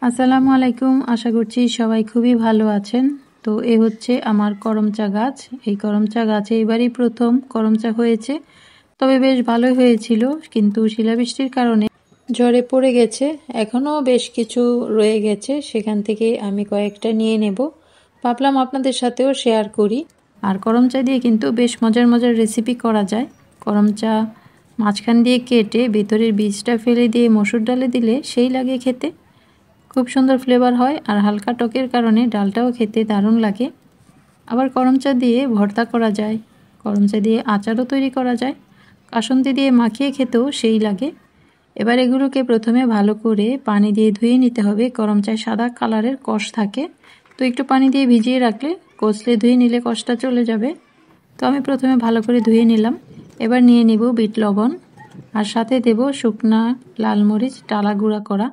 আসসালামু আলাইকুম। আশা করছি সবাই খুবই ভালো আছেন। তো এ হচ্ছে আমার করমচা গাছ। এই করমচা গাছে এবারই প্রথম করমচা হয়েছে, তবে বেশ ভালোই হয়েছিল, কিন্তু শিলাবৃষ্টির কারণে ঝড়ে পড়ে গেছে। এখনও বেশ কিছু রয়ে গেছে, সেখান থেকে আমি কয়েকটা নিয়ে নেব, ভাবলাম আপনাদের সাথেও শেয়ার করি। আর করমচা দিয়ে কিন্তু বেশ মজার মজার রেসিপি করা যায়। করমচা মাঝখান দিয়ে কেটে ভেতরের বীজটা ফেলে দিয়ে মসুর ডালে দিলে সেই লাগে খেতে, খুব সুন্দর ফ্লেভার হয়। আর হালকা টকের কারণে ডালটাও খেতে দারুণ লাগে। আবার করমচা দিয়ে ভর্তা করা যায়, করমচা দিয়ে আচারও তৈরি করা যায়, কাসুন্দি দিয়ে মাখিয়ে খেতেও সেই লাগে। এবার এগুলোকে প্রথমে ভালো করে পানি দিয়ে ধুয়ে নিতে হবে। করমচায় সাদা কালারের কষ থাকে, তো একটু পানি দিয়ে ভিজিয়ে রাখলে, কষলে ধুয়ে নিলে কষটা চলে যাবে। তো আমি প্রথমে ভালো করে ধুয়ে নিলাম। এবার নিয়ে নেব বিট লবণ, আর সাথে দেব শুকনা লাল মরিচ টালা গুঁড়া করা,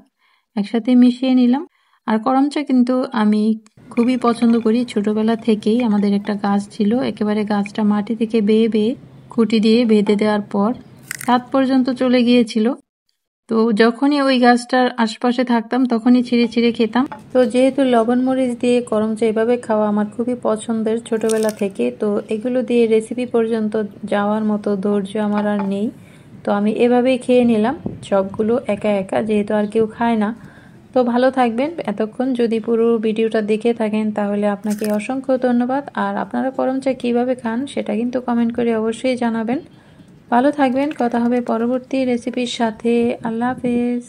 একসাথে মিশিয়ে নিলাম। আর করমচা কিন্তু আমি খুবই পছন্দ করি। ছোটবেলা থেকেই আমাদের একটা গাছ ছিল, একেবারে গাছটা মাটি থেকে বেয়ে বেয়ে খুঁটি দিয়ে বেঁধে দেওয়ার পর ছাদ পর্যন্ত চলে গিয়েছিল। তো যখনই ওই গাছটার আশপাশে থাকতাম তখনই ছিঁড়ে ছিঁড়ে খেতাম। তো যেহেতু লবণ মরিচ দিয়ে করমচা এভাবে খাওয়া আমার খুবই পছন্দের ছোটবেলা থেকে, তো এগুলো দিয়ে রেসিপি পর্যন্ত যাওয়ার মতো ধৈর্য আমার আর নেই। তো আমি এভাবেই খেয়ে নিলাম সবগুলো একা একা, যেহেতু আর কেউ খায় না। তো ভালো থাকবেন। এতক্ষণ যদি পুরো ভিডিওটা দেখে থাকেন তাহলে আপনাকে অসংখ্য ধন্যবাদ। আর আপনারা করমচা কীভাবে খান সেটা কিন্তু কমেন্ট করে অবশ্যই জানাবেন। ভালো থাকবেন। কথা হবে পরবর্তী রেসিপির সাথে। আল্লাহ হাফেজ।